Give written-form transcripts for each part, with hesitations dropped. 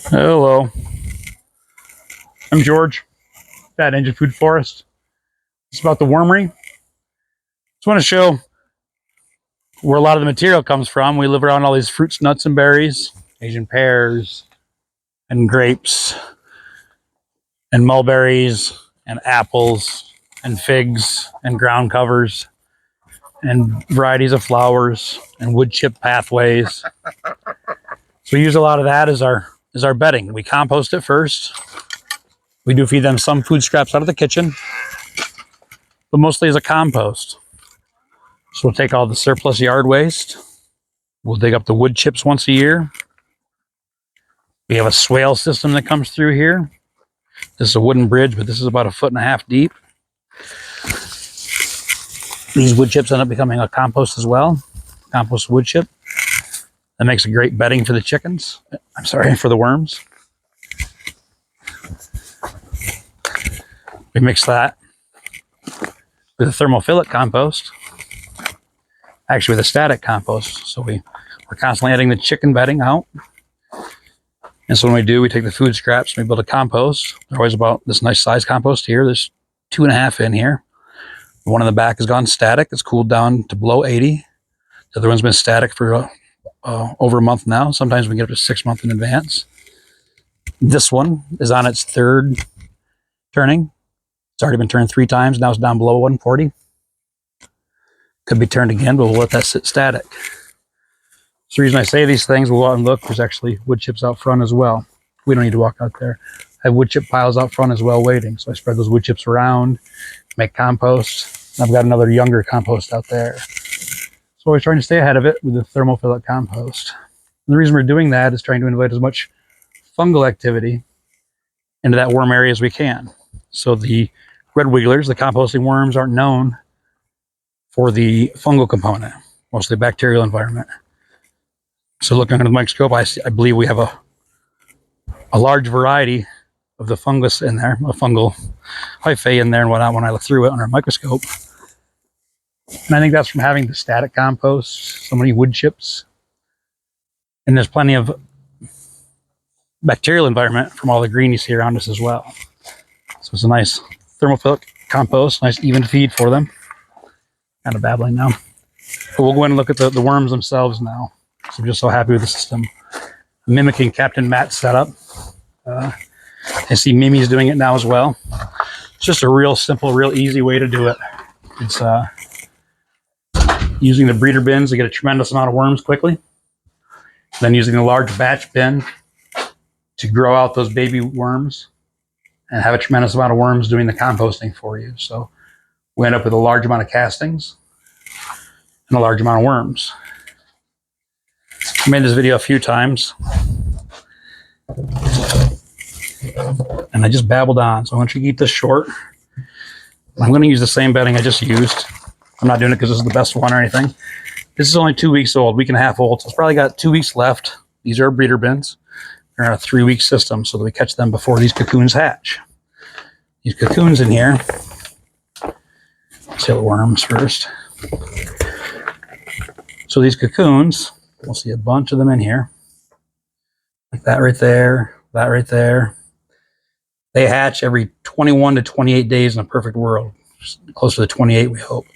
Hello, I'm George, Phat Engine Foodforest. It's about the wormery. Just want to show where a lot of the material comes from. We live around all these fruits, nuts, and berries, Asian pears, and grapes, and mulberries, and apples, and figs, and ground covers, and varieties of flowers, and wood chip pathways. So we use a lot of that as our bedding. We compost it first. We do feed them some food scraps out of the kitchen, but mostly as a compost. So we'll take all the surplus yard waste. We'll dig up the wood chips once a year. We have a swale system that comes through here. This is a wooden bridge, but this is about 1.5 feet deep. These wood chips end up becoming a compost as well. Compost wood chip. That makes a great bedding for the chickens. I'm sorry, for the worms. We mix that with a thermophilic compost. Actually, with a static compost. So we're constantly adding the chicken bedding out. And so when we do, we take the food scraps and we build a compost. They're always about this nice size compost here. There's 2.5 in here. The one in the back has gone static. It's cooled down to below 80. The other one's been static for over a month now. Sometimes we get up to 6 months in advance. This one is on its third turning. It's already been turned 3 times. Now it's down below 140. Could be turned again, but we'll let that sit static. So the reason I say these things, we'll go out and look. There's actually wood chips out front as well. We don't need to walk out there. I have wood chip piles out front as well waiting. So I spread those wood chips around, make compost. I've got another younger compost out there. So we're trying to stay ahead of it with the thermophilic compost. And the reason we're doing that is trying to invite as much fungal activity into that worm area as we can. So the red wigglers, the composting worms, aren't known for the fungal component, mostly bacterial environment. So looking under the microscope, I believe we have a large variety of the fungus in there, a fungal hyphae in there and whatnot when I look through it under a microscope. And I think that's from having the static compost, so many wood chips. And there's plenty of bacterial environment from all the green you see around us as well. So it's a nice thermophilic compost, nice even feed for them. Kind of babbling now. But we'll go in and look at the worms themselves now. So I'm just so happy with the system. Mimicking Captain Matt's setup. I see Mimi's doing it now as well. It's just a real simple, real easy way to do it. It's using the breeder bins to get a tremendous amount of worms quickly. Then using the large batch bin to grow out those baby worms and have a tremendous amount of worms doing the composting for you. So we end up with a large amount of castings and a large amount of worms. I made this video a few times and I just babbled on. So I want you to keep this short. I'm going to use the same bedding I just used. I'm not doing it because this is the best one or anything. This is only 2 weeks old, week and a half old. So it's probably got 2 weeks left. These are breeder bins. They're on a 3-week system so that we catch them before these cocoons hatch. These cocoons in here, let's see the worms first. So these cocoons, we'll see a bunch of them in here. Like that right there, that right there. They hatch every 21 to 28 days in a perfect world. Closer to 28, we hope.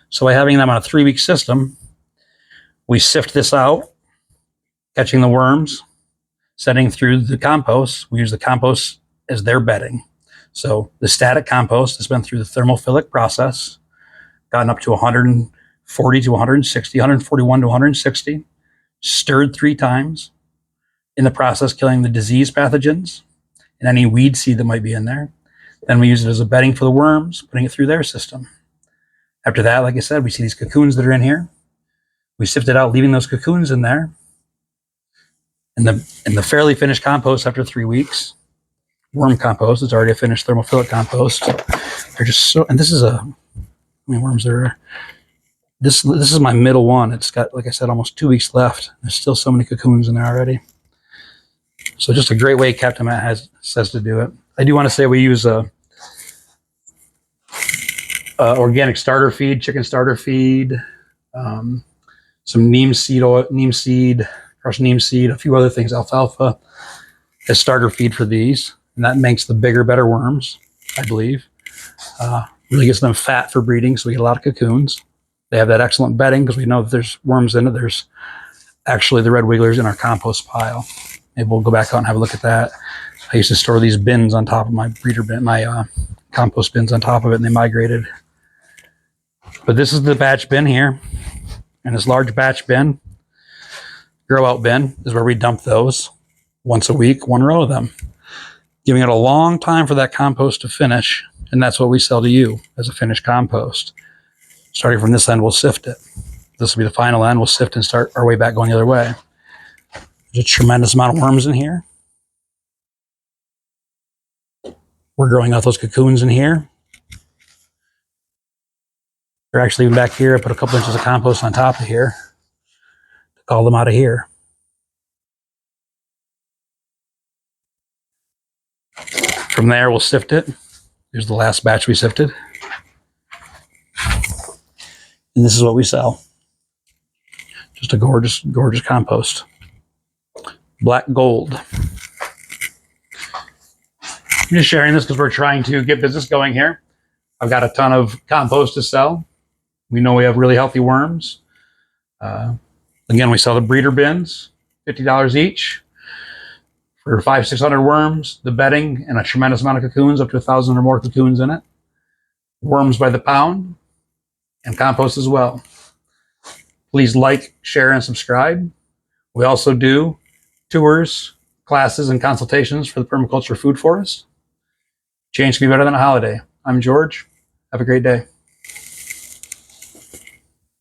So by having them on a 3-week system, we sift this out, catching the worms, setting through the compost. We use the compost as their bedding. So the static compost has been through the thermophilic process, gotten up to 140 to 160, 141 to 160, stirred 3 times, in the process killing the disease pathogens and any weed seed that might be in there. Then we use it as a bedding for the worms, putting it through their system. After that, like I said, we see these cocoons that are in here. We sift it out, leaving those cocoons in there. And the fairly finished compost after 3 weeks, worm compost, it's already a finished thermophilic compost. They're just so, and this is how many worms there are? This is my middle one. It's got, like I said, almost 2 weeks left. There's still so many cocoons in there already. So just a great way Captain Matt says to do it. I do want to say we use organic starter feed, chicken starter feed, some neem seed, crushed neem seed, a few other things, alfalfa. as starter feed for these, and that makes the bigger, better worms, I believe. Really gets them fat for breeding, so we get a lot of cocoons. They have that excellent bedding because we know that there's worms in it. There's actually the red wigglers in our compost pile. Maybe we'll go back out and have a look at that. I used to store these bins on top of my breeder bin, my compost bins on top of it, and they migrated. But this is the batch bin here. And this large batch bin, grow out bin, is where we dump those once a week, 1 row of them, giving it a long time for that compost to finish. And that's what we sell to you as a finished compost. Starting from this end, we'll sift it. This will be the final end. We'll sift and start our way back going the other way. There's a tremendous amount of worms in here. We're growing out those cocoons in here. They're actually even back here. I put a couple inches of compost on top of here to call them out of here. From there, we'll sift it. Here's the last batch we sifted. And this is what we sell. Just a gorgeous, gorgeous compost. Black gold. I'm just sharing this because we're trying to get business going here. I've got a ton of compost to sell. We know we have really healthy worms. Again, we sell the breeder bins, $50 each. For 500-600 worms, the bedding, and a tremendous amount of cocoons, up to 1,000 or more cocoons in it. Worms by the pound, and compost as well. Please like, share, and subscribe. We also do tours, classes, and consultations for the permaculture food forest. Change can be better than a holiday. I'm George. Have a great day.